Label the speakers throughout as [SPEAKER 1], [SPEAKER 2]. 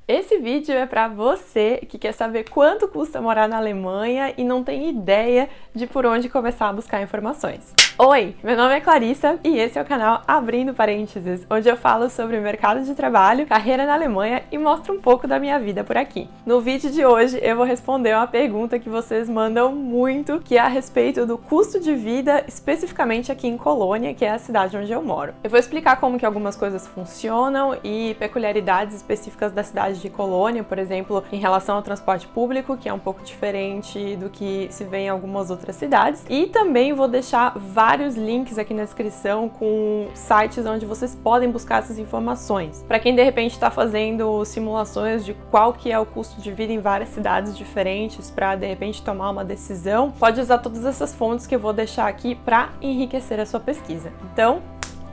[SPEAKER 1] Esse vídeo é para você que quer saber quanto custa morar na Alemanha e não tem ideia de por onde começar a buscar informações. Oi, meu nome é Clarissa e esse é o canal Abrindo Parênteses, onde eu falo sobre o mercado de trabalho, carreira na Alemanha e mostro um pouco da minha vida por aqui. No vídeo de hoje eu vou responder uma pergunta que vocês mandam muito, que é a respeito do custo de vida, especificamente aqui em Colônia, que é a cidade onde eu moro. Eu vou explicar como que algumas coisas funcionam e peculiaridades específicas da cidade de Colônia, por exemplo, em relação ao transporte público, que é um pouco diferente do que se vê em algumas outras cidades. E também vou deixar vários links aqui na descrição com sites onde vocês podem buscar essas informações. Para quem de repente está fazendo simulações de qual que é o custo de vida em várias cidades diferentes para de repente tomar uma decisão, pode usar todas essas fontes que eu vou deixar aqui para enriquecer a sua pesquisa. Então,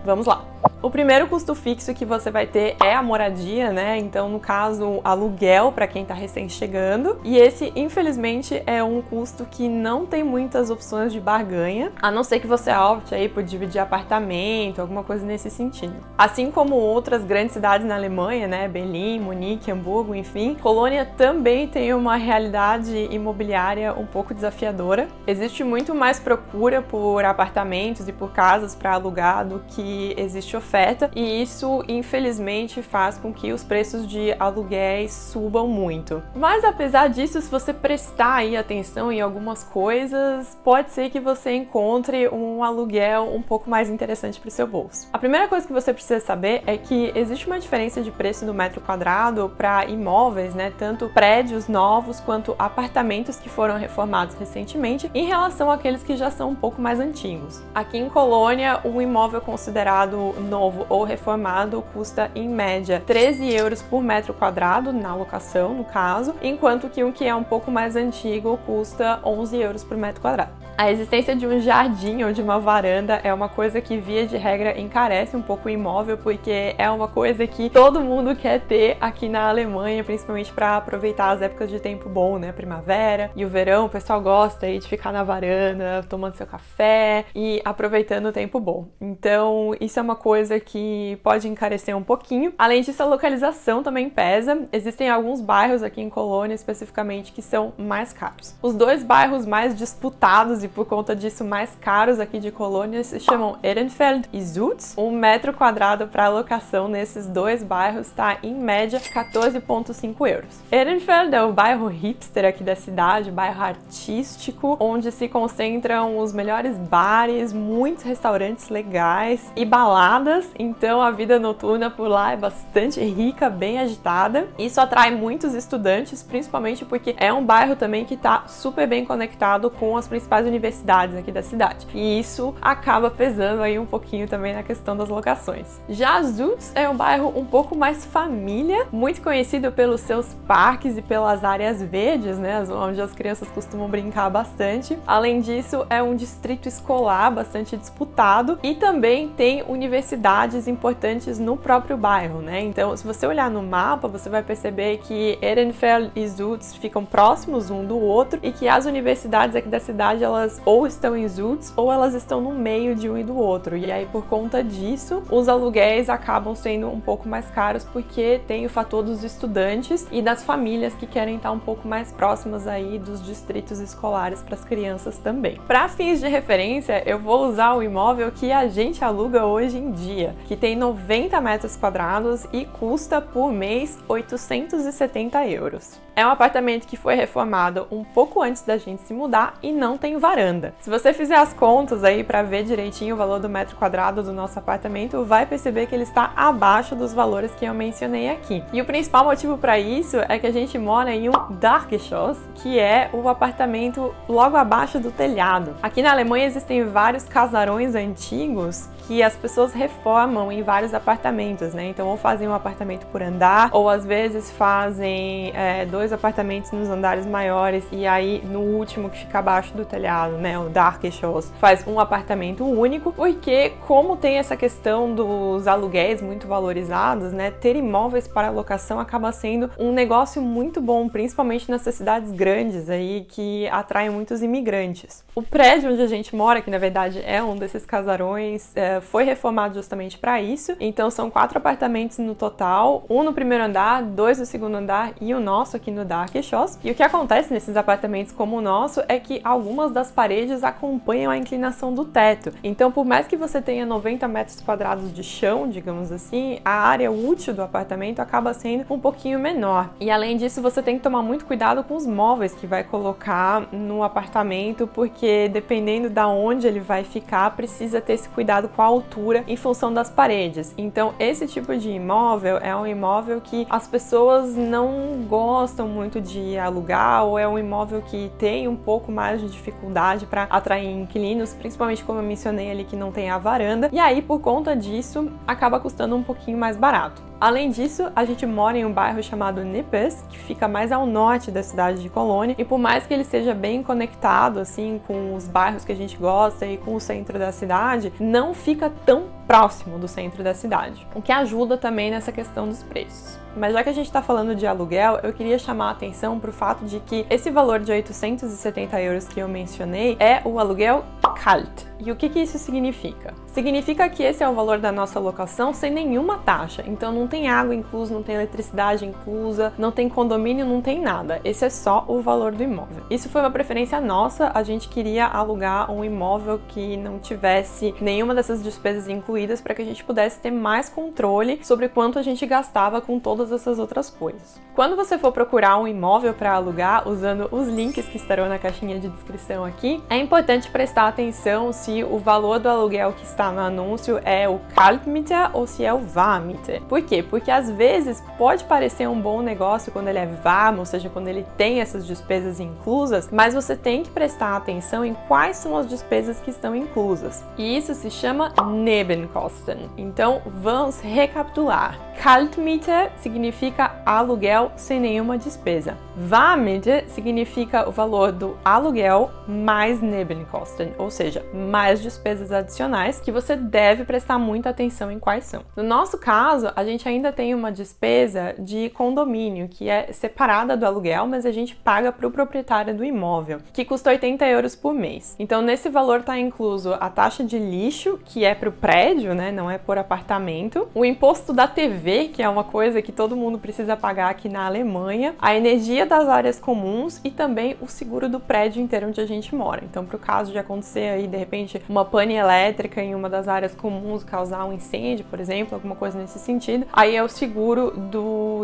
[SPEAKER 1] vamos lá! O primeiro custo fixo que você vai ter é a moradia, né? Então, no caso, aluguel para quem tá recém-chegando. E esse, infelizmente, é um custo que não tem muitas opções de barganha, a não ser que você opte aí por dividir apartamento, alguma coisa nesse sentido. Assim como outras grandes cidades na Alemanha, né? Berlim, Munique, Hamburgo, enfim, Colônia também tem uma realidade imobiliária um pouco desafiadora. Existe muito mais procura por apartamentos e por casas para alugar do que existe oferta, e isso infelizmente faz com que os preços de aluguéis subam muito. Mas apesar disso, se você prestar aí atenção em algumas coisas, pode ser que você encontre um aluguel um pouco mais interessante para o seu bolso. A primeira coisa que você precisa saber é que existe uma diferença de preço do metro quadrado para imóveis, né, tanto prédios novos quanto apartamentos que foram reformados recentemente, em relação àqueles que já são um pouco mais antigos. Aqui em Colônia, um imóvel considerado novo ou reformado custa em média 13 euros por metro quadrado na locação, no caso, enquanto que o que é um pouco mais antigo custa 11 euros por metro quadrado. A existência de um jardim ou de uma varanda é uma coisa que, via de regra, encarece um pouco o imóvel, porque é uma coisa que todo mundo quer ter aqui na Alemanha, principalmente para aproveitar as épocas de tempo bom, né? Primavera e o verão, o pessoal gosta aí de ficar na varanda, tomando seu café e aproveitando o tempo bom. Então, isso é uma coisa que pode encarecer um pouquinho. Além disso, a localização também pesa. Existem alguns bairros aqui em Colônia, especificamente, que são mais caros. Os dois bairros mais disputados e por conta disso mais caros aqui de Colônia se chamam Ehrenfeld e Sulz. Um metro quadrado para alocação nesses dois bairros está em média 14,5 euros. Ehrenfeld é o bairro hipster aqui da cidade, bairro artístico, onde se concentram os melhores bares, muitos restaurantes legais e baladas, então a vida noturna por lá é bastante rica, bem agitada. Isso atrai muitos estudantes, principalmente porque é um bairro também que está super bem conectado com as principais universidades aqui da cidade. E isso acaba pesando aí um pouquinho também na questão das locações. Já Sulz é um bairro um pouco mais família, muito conhecido pelos seus parques e pelas áreas verdes, né, onde as crianças costumam brincar bastante. Além disso, é um distrito escolar bastante disputado e também tem universidades importantes no próprio bairro, né? Então, se você olhar no mapa, você vai perceber que Ehrenfeld e Sulz ficam próximos um do outro e que as universidades aqui da cidade, elas ou estão em Sulz ou elas estão no meio de um e do outro. E aí, por conta disso, os aluguéis acabam sendo um pouco mais caros, porque tem o fator dos estudantes e das famílias que querem estar um pouco mais próximas aí dos distritos escolares para as crianças também. Para fins de referência, eu vou usar o imóvel que a gente aluga hoje em dia, que tem 90 metros quadrados e custa por mês 870 euros. É um apartamento que foi reformado um pouco antes da gente se mudar e não tem varanda. Se você fizer as contas aí para ver direitinho o valor do metro quadrado do nosso apartamento, vai perceber que ele está abaixo dos valores que eu mencionei aqui. E o principal motivo para isso é que a gente mora em um Dachgeschoss, que é o apartamento logo abaixo do telhado. Aqui na Alemanha existem vários casarões antigos que as pessoas reformam em vários apartamentos, né? Então, ou fazem um apartamento por andar, ou às vezes fazem dois apartamentos nos andares maiores e aí no último que fica abaixo do telhado, né, o Dachgeschoss, faz um apartamento único, porque como tem essa questão dos aluguéis muito valorizados, né, ter imóveis para locação acaba sendo um negócio muito bom, principalmente nessas cidades grandes aí que atraem muitos imigrantes. O prédio onde a gente mora, que na verdade é um desses casarões, foi reformado justamente para isso. Então são 4 apartamentos no total, um no primeiro andar, 2 no segundo andar e o nosso aqui no Dark Shows. E o que acontece nesses apartamentos como o nosso é que algumas das paredes acompanham a inclinação do teto. Então, por mais que você tenha 90 metros quadrados de chão, digamos assim, a área útil do apartamento acaba sendo um pouquinho menor. E além disso, você tem que tomar muito cuidado com os móveis que vai colocar no apartamento, porque dependendo da onde ele vai ficar, precisa ter esse cuidado com a altura em função das paredes. Então, esse tipo de imóvel é um imóvel que as pessoas não gostam muito de alugar, ou é um imóvel que tem um pouco mais de dificuldade para atrair inquilinos, principalmente como eu mencionei ali que não tem a varanda, e aí por conta disso acaba custando um pouquinho mais barato. Além disso, a gente mora em um bairro chamado Nippes, que fica mais ao norte da cidade de Colônia, e por mais que ele seja bem conectado assim com os bairros que a gente gosta e com o centro da cidade, não fica tão próximo do centro da cidade, o que ajuda também nessa questão dos preços. Mas já que a gente está falando de aluguel, eu queria chamar a atenção para o fato de que esse valor de 870 euros que eu mencionei é o aluguel kalt. E o que isso significa? Significa que esse é o valor da nossa locação sem nenhuma taxa. Então não tem água inclusa, não tem eletricidade inclusa, não tem condomínio, não tem nada. Esse é só o valor do imóvel. Isso foi uma preferência nossa, a gente queria alugar um imóvel que não tivesse nenhuma dessas despesas incluídas para que a gente pudesse ter mais controle sobre quanto a gente gastava com todas essas outras coisas. Quando você for procurar um imóvel para alugar, usando os links que estarão na caixinha de descrição aqui, é importante prestar atenção se o valor do aluguel que está no anúncio é o Kaltmiete ou se é o Warmiete. Por quê? Porque às vezes pode parecer um bom negócio quando ele é warm, ou seja, quando ele tem essas despesas inclusas, mas você tem que prestar atenção em quais são as despesas que estão inclusas. E isso se chama Nebenkosten. Então, vamos recapitular. Kaltmiete significa aluguel sem nenhuma despesa. Warmiete significa o valor do aluguel mais Nebenkosten, ou seja, mais despesas adicionais que você deve prestar muita atenção em quais são. No nosso caso, a gente ainda tem uma despesa de condomínio que é separada do aluguel, mas a gente paga para o proprietário do imóvel, que custa 80 euros por mês. Então, nesse valor está incluso a taxa de lixo, que é para o prédio, né, não é por apartamento, o imposto da TV, que é uma coisa que todo mundo precisa pagar aqui na Alemanha, a energia das áreas comuns e também o seguro do prédio inteiro onde a gente mora. Então, para o caso de acontecer aí, de repente, uma pane elétrica em uma das áreas comuns, causar um incêndio, por exemplo, alguma coisa nesse sentido, aí é o seguro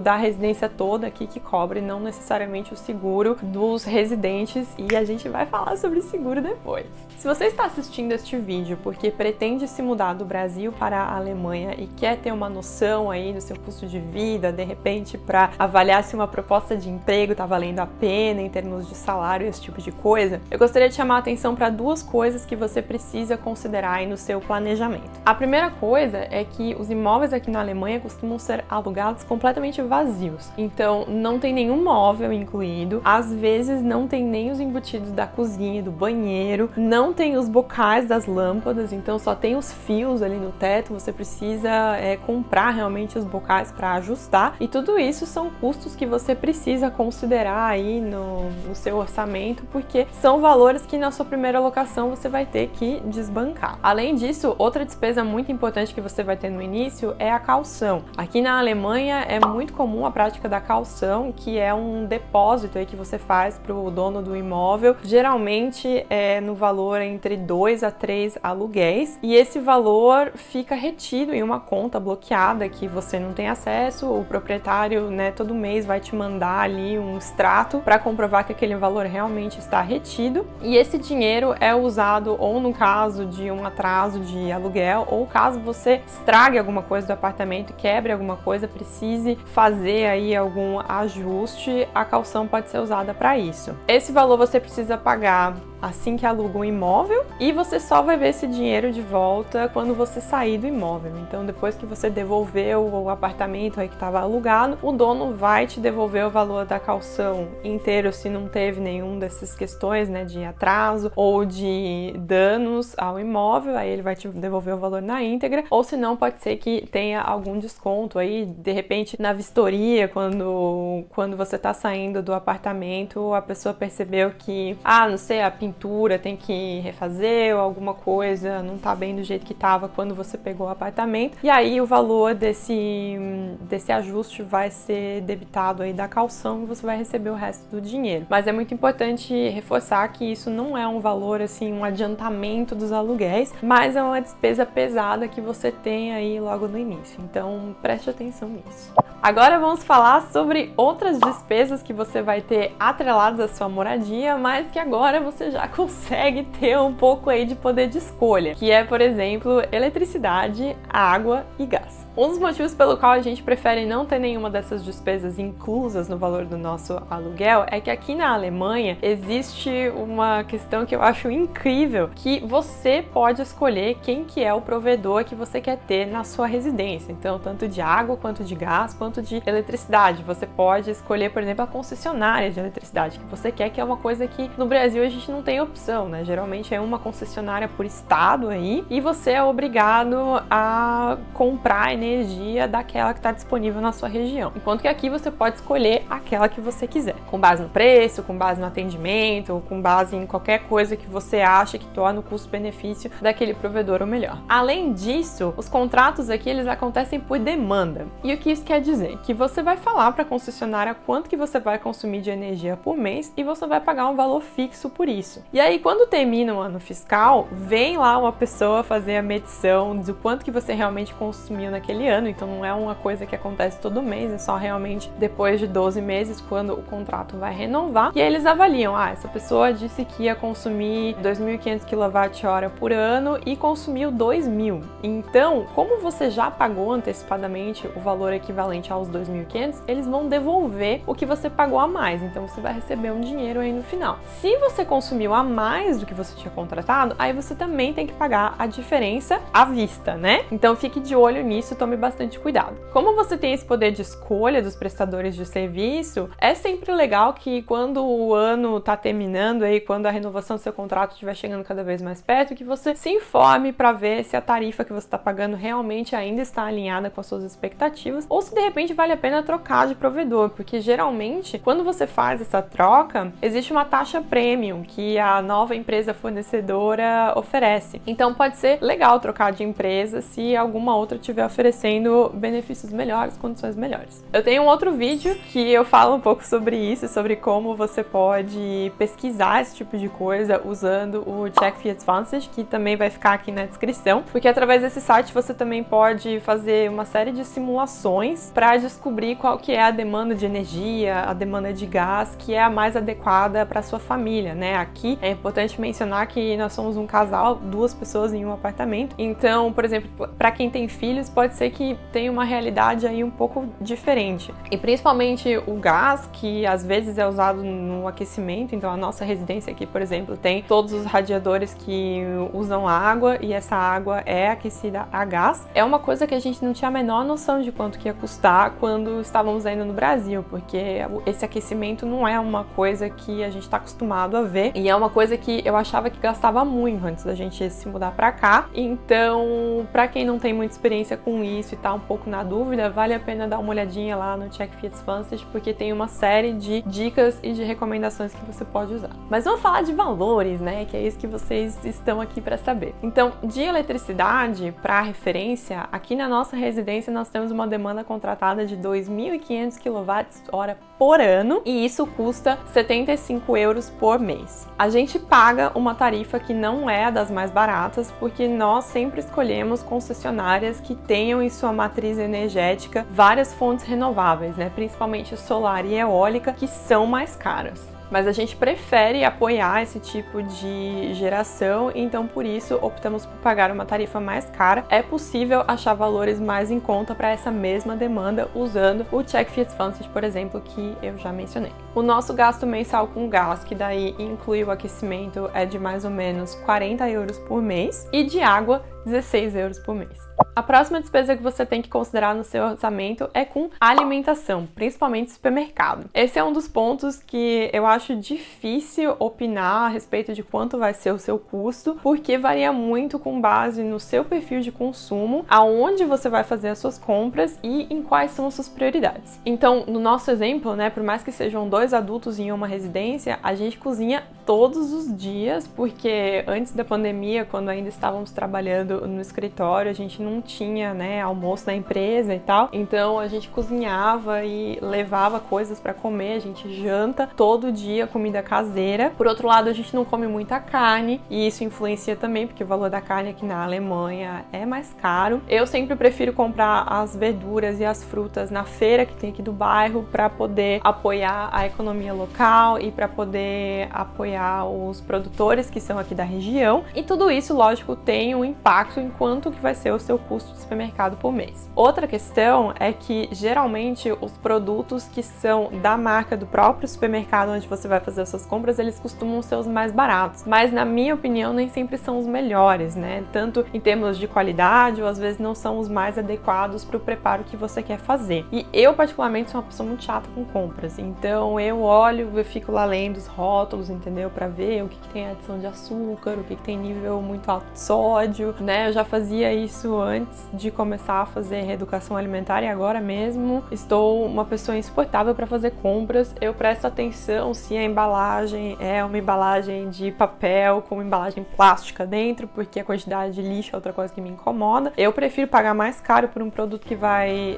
[SPEAKER 1] da residência toda aqui que cobre, não necessariamente o seguro dos residentes, e a gente vai falar sobre seguro depois. Se você está assistindo este vídeo porque pretende se mudar do Brasil para a Alemanha e quer ter uma noção aí do seu custo de vida, de repente para avaliar se uma proposta de emprego está valendo a pena em termos de salário, esse tipo de coisa, eu gostaria de chamar a atenção para duas coisas que você precisa considerar aí no seu planejamento. A primeira coisa é que os imóveis aqui na Alemanha costumam ser alugados completamente vazios, então não tem nenhum móvel incluído, às vezes não tem nem os embutidos da cozinha, do banheiro, não tem os bocais das lâmpadas, então só tem os fios ali no teto, você precisa comprar realmente os bocais para ajustar, e tudo isso são custos que você precisa considerar aí no seu orçamento, porque são valores que na sua primeira locação você vai ter que desbancar. Além disso, outra despesa muito importante que você vai ter no início é a caução. Aqui na Alemanha é muito comum a prática da caução, que é um depósito aí que você faz para o dono do imóvel, geralmente é no valor entre 2 a 3 aluguéis, e esse valor fica retido em uma conta bloqueada que você não tem acesso, o proprietário, né, todo mês vai te mandar ali um extrato para comprovar que aquele valor realmente está retido, e esse dinheiro é usado ou no caso de um atraso de aluguel, ou caso você estrague alguma coisa do apartamento, quebre alguma coisa, precise fazer aí algum ajuste, a caução pode ser usada para isso. Esse valor você precisa pagar assim que aluga um imóvel, e você só vai ver esse dinheiro de volta quando você sair do imóvel. Então, depois que você devolveu o apartamento aí que estava alugado, o dono vai te devolver o valor da caução inteiro se não teve nenhum dessas questões, né, de atraso ou de danos ao imóvel, aí ele vai te devolver o valor na íntegra, ou se não, pode ser que tenha algum desconto aí, de repente, na vistoria, quando você está saindo do apartamento, a pessoa percebeu que, não sei, a pintura tem que refazer ou alguma coisa não tá bem do jeito que tava quando você pegou o apartamento. E aí o valor desse ajuste vai ser debitado aí da caução e você vai receber o resto do dinheiro. Mas é muito importante reforçar que isso não é um valor, assim, um adiantamento dos aluguéis, mas é uma despesa pesada que você tem aí logo no início. Então preste atenção nisso. Agora vamos falar sobre outras despesas que você vai ter atreladas à sua moradia, mas que agora você já consegue ter um pouco aí de poder de escolha, que é, por exemplo, eletricidade, água e gás. Um dos motivos pelo qual a gente prefere não ter nenhuma dessas despesas inclusas no valor do nosso aluguel é que aqui na Alemanha existe uma questão que eu acho incrível, que você pode escolher quem que é o provedor que você quer ter na sua residência. Então, tanto de água, quanto de gás, quanto de eletricidade. Você pode escolher, por exemplo, a concessionária de eletricidade que você quer, que é uma coisa que no Brasil a gente não tem opção, né? Geralmente é uma concessionária por estado aí, e você é obrigado a comprar energia daquela que está disponível na sua região. Enquanto que aqui você pode escolher aquela que você quiser, com base no preço, com base no atendimento, ou com base em qualquer coisa que você acha que torna o custo-benefício daquele provedor o melhor. Além disso, os contratos aqui eles acontecem por demanda. E o que isso quer dizer? Que você vai falar para a concessionária quanto que você vai consumir de energia por mês e você vai pagar um valor fixo por isso. E aí, quando termina o ano fiscal, vem lá uma pessoa fazer a medição do quanto que você realmente consumiu naquele ano. Então não é uma coisa que acontece todo mês, é só realmente depois de 12 meses, quando o contrato vai renovar. E aí eles avaliam, essa pessoa disse que ia consumir 2.500 kWh por ano e consumiu 2.000. Então, como você já pagou antecipadamente o valor equivalente aos 2.500, eles vão devolver o que você pagou a mais. Então você vai receber um dinheiro aí no final. Se você consumiu a mais do que você tinha contratado, aí você também tem que pagar a diferença à vista, né? Então fique de olho nisso, tome bastante cuidado. Como você tem esse poder de escolha dos prestadores de serviço, é sempre legal que quando o ano tá terminando aí, quando a renovação do seu contrato estiver chegando cada vez mais perto, que você se informe para ver se a tarifa que você está pagando realmente ainda está alinhada com as suas expectativas, ou se de repente vale a pena trocar de provedor, porque geralmente quando você faz essa troca, existe uma taxa premium que a nova empresa fornecedora oferece. Então pode ser legal trocar de empresa se alguma outra estiver oferecendo benefícios melhores, condições melhores. Eu tenho um outro vídeo que eu falo um pouco sobre isso, sobre como você pode pesquisar esse tipo de coisa usando o Check24, que também vai ficar aqui na descrição, porque através desse site você também pode fazer uma série de simulações para descobrir qual que é a demanda de energia, a demanda de gás que é a mais adequada para sua família, né? Aqui é importante mencionar que nós somos um casal, 2 pessoas em um apartamento. Então, por exemplo, para quem tem filhos, pode ser que tenha uma realidade aí um pouco diferente. E principalmente o gás, que às vezes é usado no aquecimento. Então, a nossa residência aqui, por exemplo, tem todos os radiadores que usam água e essa água é aquecida a gás. É uma coisa que a gente não tinha a menor noção de quanto que ia custar quando estávamos ainda no Brasil, porque esse aquecimento não é uma coisa que a gente está acostumado a ver e é uma coisa que eu achava que gastava muito antes da gente se mudar para cá. Então, para quem não tem muita experiência com isso e tá um pouco na dúvida, vale a pena dar uma olhadinha lá no Check24, porque tem uma série de dicas e de recomendações que você pode usar. Mas vamos falar de valores, né? Que é isso que vocês estão aqui para saber. Então, de eletricidade, para referência, aqui na nossa residência nós temos uma demanda contratada de 2.500 kWh por ano e isso custa 75 euros por mês. A gente paga uma tarifa que não é das mais baratas, porque nós sempre escolhemos concessionárias que tenham em sua matriz energética várias fontes renováveis, né? Principalmente solar e eólica, que são mais caras. Mas a gente prefere apoiar esse tipo de geração, então por isso optamos por pagar uma tarifa mais cara. É possível achar valores mais em conta para essa mesma demanda usando o Check24, por exemplo, que eu já mencionei. O nosso gasto mensal com gás, que daí inclui o aquecimento, é de mais ou menos 40 euros por mês e de água 16 euros por mês. A próxima despesa que você tem que considerar no seu orçamento é com alimentação, principalmente supermercado. Esse é um dos pontos que eu acho difícil opinar a respeito de quanto vai ser o seu custo, porque varia muito com base no seu perfil de consumo, aonde você vai fazer as suas compras e em quais são as suas prioridades. Então, no nosso exemplo, né, por mais que sejam 2 adultos em uma residência, a gente cozinha todos os dias, porque antes da pandemia, quando ainda estávamos trabalhando no escritório, a gente não tinha, né, almoço na empresa e tal, então a gente cozinhava e levava coisas para comer, a gente janta todo dia comida caseira. Por outro lado, a gente não come muita carne e isso influencia também, porque o valor da carne aqui na Alemanha é mais caro. Eu sempre prefiro comprar as verduras e as frutas na feira que tem aqui do bairro para poder apoiar a economia local e para poder apoiar os produtores que são aqui da região. E tudo isso, lógico, tem um impacto em quanto que vai ser o seu custo de supermercado por mês. Outra questão é que, geralmente, os produtos que são da marca do próprio supermercado onde você vai fazer as suas compras, eles costumam ser os mais baratos. Mas, na minha opinião, nem sempre são os melhores, né? Tanto em termos de qualidade, ou às vezes não são os mais adequados para o preparo que você quer fazer. E eu, particularmente, sou uma pessoa muito chata com compras. Então, eu olho, eu fico lá lendo os rótulos, entendeu? Para ver o que tem adição de açúcar, o que tem nível muito alto de sódio, né? Eu já fazia isso antes de começar a fazer reeducação alimentar e agora mesmo estou uma pessoa insuportável para fazer compras. Eu presto atenção se a embalagem é uma embalagem de papel com uma embalagem plástica dentro, porque a quantidade de lixo é outra coisa que me incomoda. Eu prefiro pagar mais caro por um produto que vai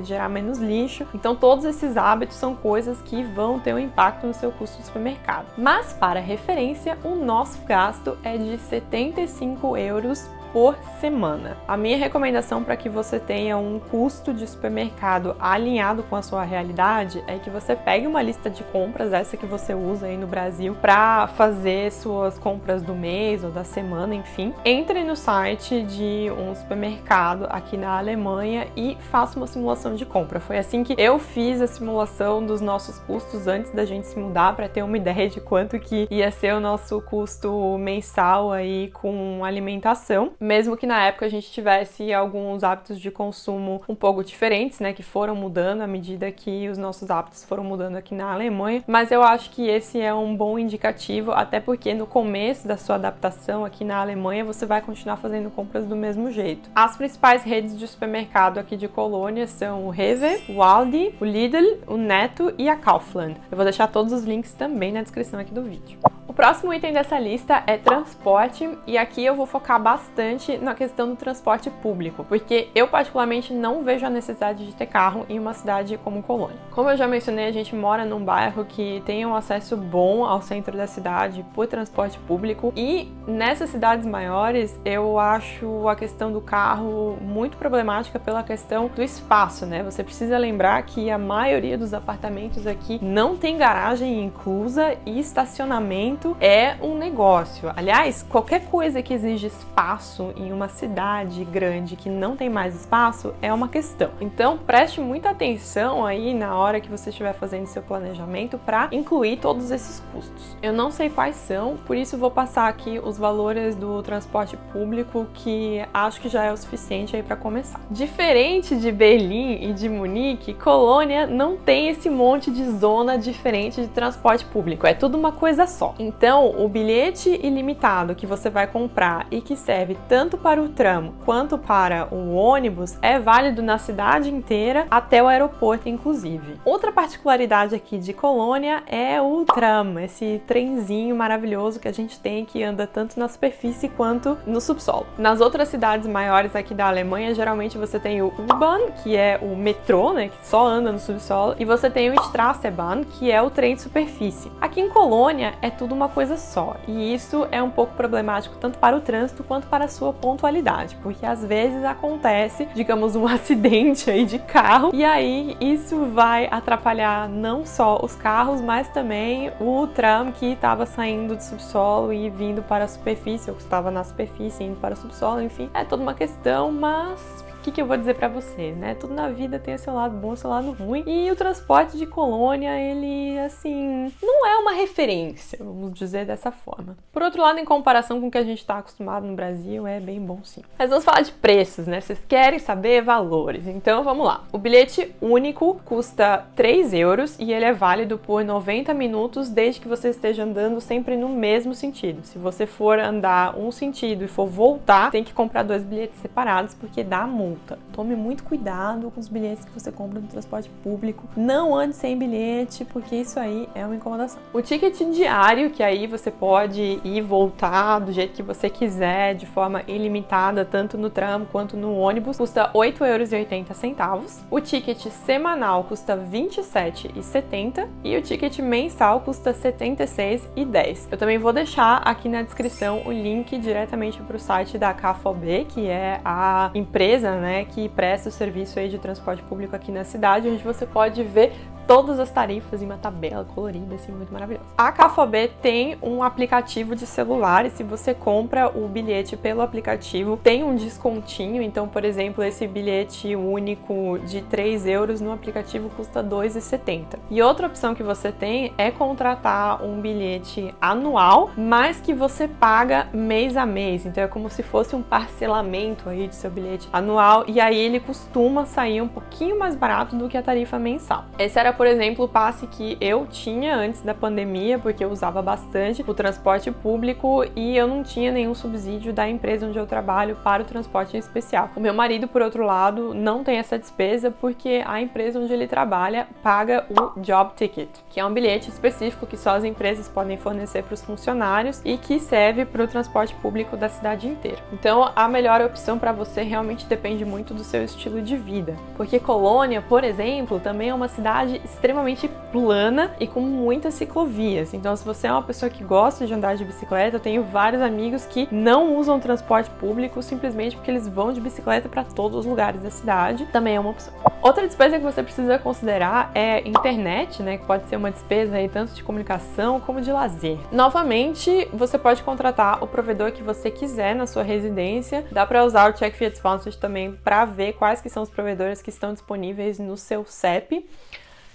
[SPEAKER 1] gerar menos lixo. Então todos esses hábitos são coisas que vão ter um impacto no seu custo de supermercado. Mas para referência, o nosso gasto é de 75 euros por semana. A minha recomendação para que você tenha um custo de supermercado alinhado com a sua realidade é que você pegue uma lista de compras, essa que você usa aí no Brasil, para fazer suas compras do mês ou da semana, enfim. Entre no site de um supermercado aqui na Alemanha e faça uma simulação de compra. Foi assim que eu fiz a simulação dos nossos custos antes da gente se mudar, para ter uma ideia de quanto que ia ser o nosso custo mensal aí com alimentação. Mesmo que na época a gente tivesse alguns hábitos de consumo um pouco diferentes, né, que foram mudando à medida que os nossos hábitos foram mudando aqui na Alemanha, mas eu acho que esse é um bom indicativo, até porque no começo da sua adaptação aqui na Alemanha você vai continuar fazendo compras do mesmo jeito. As principais redes de supermercado aqui de Colônia são o Rewe, o Aldi, o Lidl, o Netto e a Kaufland. Eu vou deixar todos os links também na descrição aqui do vídeo. O próximo item dessa lista é transporte, e aqui eu vou focar bastante na questão do transporte público, porque eu particularmente não vejo a necessidade de ter carro em uma cidade como Colônia. Como eu já mencionei, a gente mora num bairro que tem um acesso bom ao centro da cidade por transporte público, e nessas cidades maiores eu acho a questão do carro muito problemática pela questão do espaço, né? Você precisa lembrar que a maioria dos apartamentos aqui não tem garagem inclusa e estacionamento é um negócio. Aliás, qualquer coisa que exige espaço em uma cidade grande que não tem mais espaço é uma questão. Então, preste muita atenção aí na hora que você estiver fazendo seu planejamento para incluir todos esses custos. Eu não sei quais são, por isso vou passar aqui os valores do transporte público, que acho que já é o suficiente aí para começar. Diferente de Berlim e de Munique, Colônia não tem esse monte de zona diferente de transporte público, é tudo uma coisa só. Então, o bilhete ilimitado que você vai comprar e que serve tanto para o tram quanto para o ônibus é válido na cidade inteira até o aeroporto, inclusive. Outra particularidade aqui de Colônia é o tram, esse trenzinho maravilhoso que a gente tem, que anda tanto na superfície quanto no subsolo. Nas outras cidades maiores aqui da Alemanha, geralmente você tem o U-Bahn, que é o metrô, né, que só anda no subsolo, e você tem o Straßenbahn, que é o trem de superfície. Aqui em Colônia é tudo uma coisa só, e isso é um pouco problemático tanto para o trânsito quanto para a sua pontualidade, porque às vezes acontece, digamos, um acidente aí de carro, e aí isso vai atrapalhar não só os carros, mas também o tram que estava saindo do subsolo e vindo para a superfície, ou que estava na superfície indo para o subsolo, enfim, é toda uma questão, mas que eu vou dizer pra você, né? Tudo na vida tem o seu lado bom, o seu lado ruim. E o transporte de Colônia, ele, assim, não é uma referência, vamos dizer dessa forma. Por outro lado, em comparação com o que a gente tá acostumado no Brasil, é bem bom sim. Mas vamos falar de preços, né? Vocês querem saber valores. Então, vamos lá. O bilhete único custa 3 euros e ele é válido por 90 minutos, desde que você esteja andando sempre no mesmo sentido. Se você for andar um sentido e for voltar, tem que comprar 2 bilhetes separados, porque dá multa. Tome muito cuidado com os bilhetes que você compra no transporte público. Não ande sem bilhete, porque isso aí é uma incomodação. O ticket diário, que aí você pode ir e voltar do jeito que você quiser, de forma ilimitada, tanto no tram quanto no ônibus, custa 8,80 euros. O ticket semanal custa 27,70 e o ticket mensal custa 76,10. Eu também vou deixar aqui na descrição o link diretamente para o site da KVB, que é a empresa, né, que presta o serviço aí de transporte público aqui na cidade, onde você pode ver todas as tarifas em uma tabela colorida, assim, muito maravilhosa. A KVB tem um aplicativo de celular e se você compra o bilhete pelo aplicativo, tem um descontinho. Então, por exemplo, esse bilhete único de 3 euros no aplicativo custa 2,70. E outra opção que você tem é contratar um bilhete anual, mas que você paga mês a mês. Então, é como se fosse um parcelamento aí do seu bilhete anual e aí ele costuma sair um pouquinho mais barato do que a tarifa mensal. Esse era, por exemplo, o passe que eu tinha antes da pandemia, porque eu usava bastante o transporte público e eu não tinha nenhum subsídio da empresa onde eu trabalho para o transporte especial. O meu marido, por outro lado, não tem essa despesa porque a empresa onde ele trabalha paga o Job Ticket, que é um bilhete específico que só as empresas podem fornecer para os funcionários e que serve para o transporte público da cidade inteira. Então, a melhor opção para você realmente depende muito do seu estilo de vida, porque Colônia, por exemplo, também é uma cidade extremamente plana e com muitas ciclovias. Então, se você é uma pessoa que gosta de andar de bicicleta, eu tenho vários amigos que não usam transporte público simplesmente porque eles vão de bicicleta para todos os lugares da cidade. Também é uma opção. Outra despesa que você precisa considerar é internet, né? Que pode ser uma despesa aí tanto de comunicação como de lazer. Novamente, você pode contratar o provedor que você quiser na sua residência. Dá para usar o Check Fiat Sponsored também para ver quais que são os provedores que estão disponíveis no seu CEP.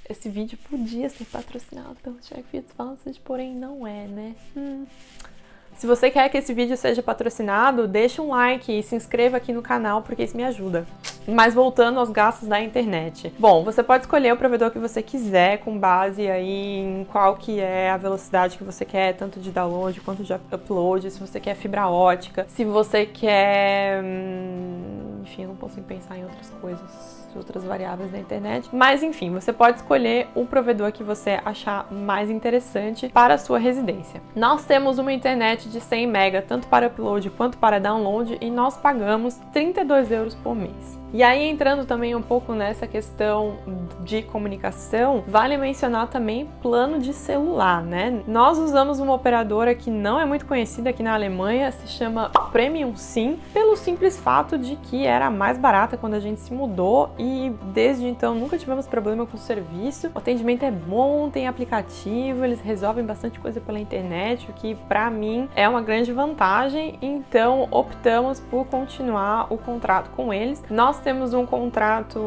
[SPEAKER 1] Esse vídeo podia ser patrocinado pelo Check Fiat Sponsored, porém não é, né? Se você quer que esse vídeo seja patrocinado, deixa um like e se inscreva aqui no canal, porque isso me ajuda. Mas voltando aos gastos da internet. Bom, você pode escolher o provedor que você quiser, com base aí em qual que é a velocidade que você quer, tanto de download quanto de upload, se você quer fibra ótica, se você quer... Enfim, eu não consigo pensar em outras coisas, outras variáveis da internet. Mas enfim, você pode escolher o provedor que você achar mais interessante para a sua residência. Nós temos uma internet de 100 MB, tanto para upload quanto para download, e nós pagamos 32 euros por mês. E aí, entrando também um pouco nessa questão de comunicação, vale mencionar também plano de celular, né? Nós usamos uma operadora que não é muito conhecida aqui na Alemanha, se chama Premium Sim, pelo simples fato de que era a mais barata quando a gente se mudou e desde então nunca tivemos problema com o serviço. O atendimento é bom, tem aplicativo, eles resolvem bastante coisa pela internet, o que pra mim é uma grande vantagem, então optamos por continuar o contrato com eles. Nós temos um contrato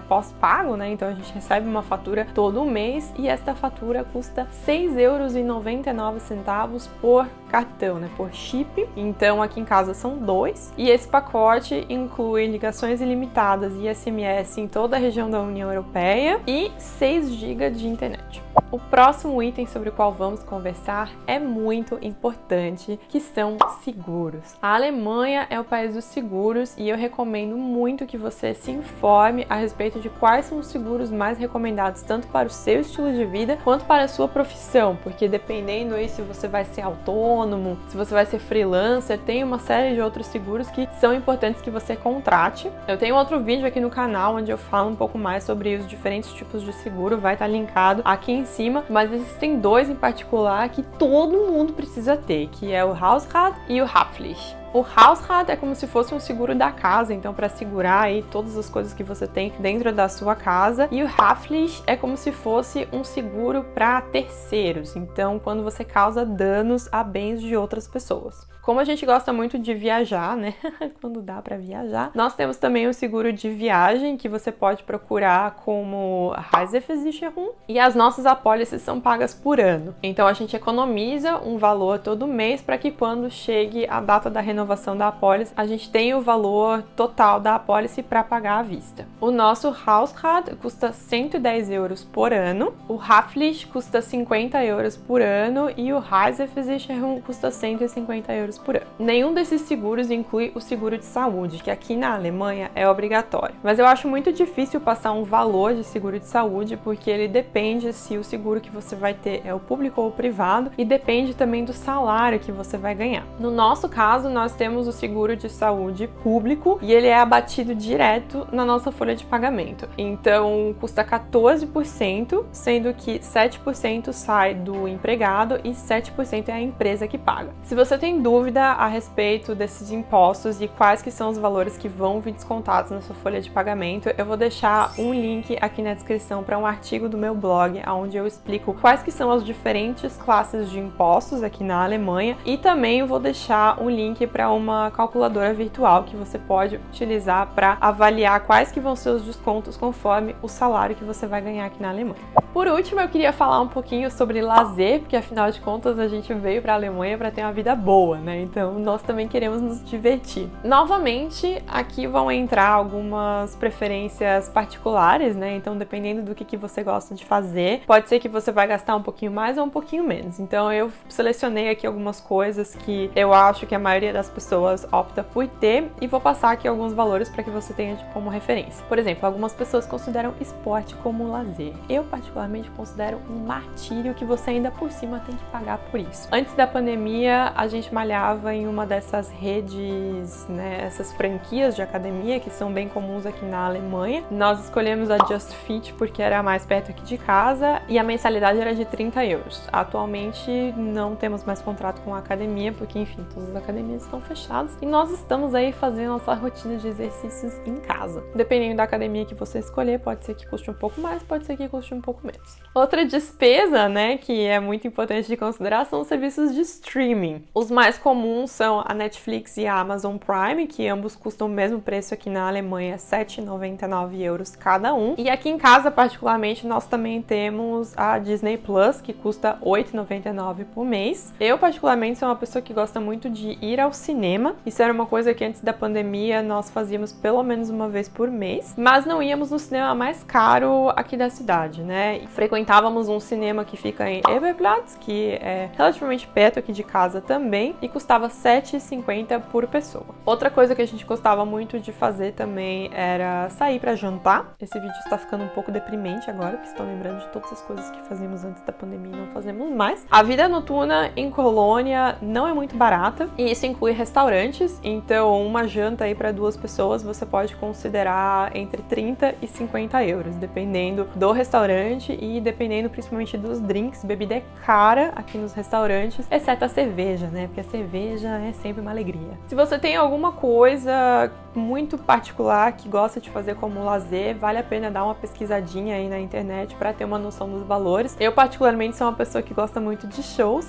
[SPEAKER 1] pós-pago, né? Então a gente recebe uma fatura todo mês e esta fatura custa 6,99 euros por cartão, né? Por chip. Então aqui em casa são 2 e esse pacote inclui ligações ilimitadas e SMS em toda a região da União Europeia e 6 GB de internet. O próximo item sobre o qual vamos conversar é muito importante, que são seguros. A Alemanha é o país dos seguros e eu recomendo muito que você se informe a respeito de quais são os seguros mais recomendados tanto para o seu estilo de vida quanto para a sua profissão, porque dependendo aí se você vai ser autônomo, se você vai ser freelancer, tem uma série de outros seguros que são importantes que você contrate. Eu tenho outro vídeo aqui no canal onde eu falo um pouco mais sobre os diferentes tipos de seguro, vai estar linkado aqui em cima, mas existem 2 em particular que todo mundo precisa ter, que é o Hausrat e o Haftpflicht. O Hausrat é como se fosse um seguro da casa, então para segurar aí todas as coisas que você tem dentro da sua casa. E o Haftpflicht é como se fosse um seguro para terceiros, então quando você causa danos a bens de outras pessoas. Como a gente gosta muito de viajar, né? Quando dá para viajar, nós temos também o seguro de viagem, que você pode procurar como Reiseversicherung, e as nossas apólices são pagas por ano. Então a gente economiza um valor todo mês para que quando chegue a data da renovação da apólice, a gente tenha o valor total da apólice para pagar à vista. O nosso Hausrat custa 110 euros por ano, o Haftpflicht custa 50 euros por ano e o Reiseversicherung custa 150 euros por ano. Nenhum desses seguros inclui o seguro de saúde, que aqui na Alemanha é obrigatório. Mas eu acho muito difícil passar um valor de seguro de saúde, porque ele depende se o seguro que você vai ter é o público ou o privado, e depende também do salário que você vai ganhar. No nosso caso, nós temos o seguro de saúde público e ele é abatido direto na nossa folha de pagamento. Então, custa 14%, sendo que 7% sai do empregado e 7% é a empresa que paga. Se você tem dúvida a respeito desses impostos e quais que são os valores que vão vir descontados na sua folha de pagamento, eu vou deixar um link aqui na descrição para um artigo do meu blog, onde eu explico quais que são as diferentes classes de impostos aqui na Alemanha, e também vou deixar um link para uma calculadora virtual que você pode utilizar para avaliar quais que vão ser os descontos conforme o salário que você vai ganhar aqui na Alemanha. Por último, eu queria falar um pouquinho sobre lazer, porque afinal de contas a gente veio para a Alemanha para ter uma vida boa, né? Então nós também queremos nos divertir. Novamente, aqui vão entrar algumas preferências particulares, né? Então, dependendo do que você gosta de fazer, pode ser que você vai gastar um pouquinho mais ou um pouquinho menos. Então, eu selecionei aqui algumas coisas que eu acho que a maioria das pessoas opta por ter e vou passar aqui alguns valores para que você tenha como referência. Por exemplo, algumas pessoas consideram esporte como lazer. Eu, particularmente, considero um martírio que você ainda por cima tem que pagar por isso. Antes da pandemia, a gente malhava em uma dessas redes, né, essas franquias de academia que são bem comuns aqui na Alemanha. Nós escolhemos a Just Fit porque era mais perto aqui de casa e a mensalidade era de 30 euros. Atualmente não temos mais contrato com a academia porque, enfim, todas as academias estão fechadas e nós estamos aí fazendo nossa rotina de exercícios em casa. Dependendo da academia que você escolher, pode ser que custe um pouco mais, pode ser que custe um pouco menos. Outra despesa, né, que é muito importante de considerar são os serviços de streaming. Os mais comuns são a Netflix e a Amazon Prime, que ambos custam o mesmo preço aqui na Alemanha, 7,99 euros cada um. E aqui em casa, particularmente, nós também temos a Disney Plus, que custa 8,99 por mês. Eu, particularmente, sou uma pessoa que gosta muito de ir ao cinema. Isso era uma coisa que antes da pandemia nós fazíamos pelo menos uma vez por mês, mas não íamos no cinema mais caro aqui da cidade, né? E frequentávamos um cinema que fica em Eberplatz, que é relativamente perto aqui de casa também, e custava 7,50 por pessoa. Outra coisa que a gente gostava muito de fazer também era sair para jantar. Esse vídeo está ficando um pouco deprimente agora, porque estão lembrando de todas as coisas que fazíamos antes da pandemia e não fazemos mais. A vida noturna em Colônia não é muito barata, e isso inclui restaurantes, então uma janta aí para 2 pessoas você pode considerar entre 30 e 50 euros, dependendo do restaurante e dependendo principalmente dos drinks. Bebida é cara aqui nos restaurantes, exceto a cerveja, né? Porque a cerveja é sempre uma alegria. Se você tem alguma coisa muito particular que gosta de fazer como lazer, vale a pena dar uma pesquisadinha aí na internet para ter uma noção dos valores. Eu, particularmente, sou uma pessoa que gosta muito de shows.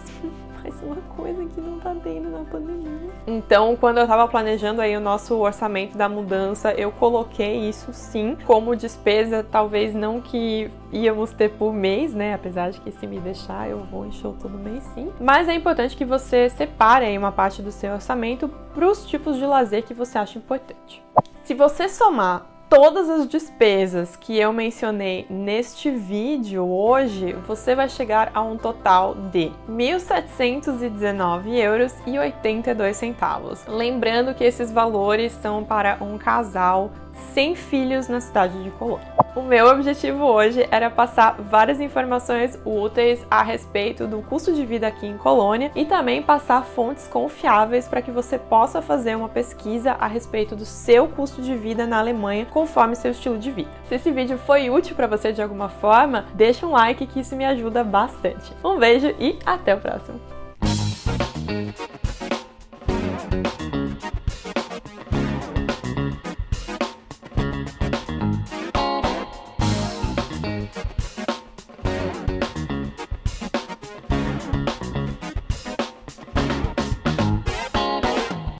[SPEAKER 1] Mas uma coisa que não tá tendo na pandemia. Então, quando eu tava planejando aí o nosso orçamento da mudança, eu coloquei isso sim como despesa, talvez não que íamos ter por mês, né? Apesar de que se me deixar, eu vou em show todo mês sim. Mas é importante que você separe aí uma parte do seu orçamento para os tipos de lazer que você acha importante. Se você somar todas as despesas que eu mencionei neste vídeo hoje, você vai chegar a um total de 1.719,82 euros. Lembrando que esses valores são para um casal sem filhos na cidade de Colônia. O meu objetivo hoje era passar várias informações úteis a respeito do custo de vida aqui em Colônia e também passar fontes confiáveis para que você possa fazer uma pesquisa a respeito do seu custo de vida na Alemanha conforme seu estilo de vida. Se esse vídeo foi útil para você de alguma forma, deixa um like que isso me ajuda bastante. Um beijo e até o próximo!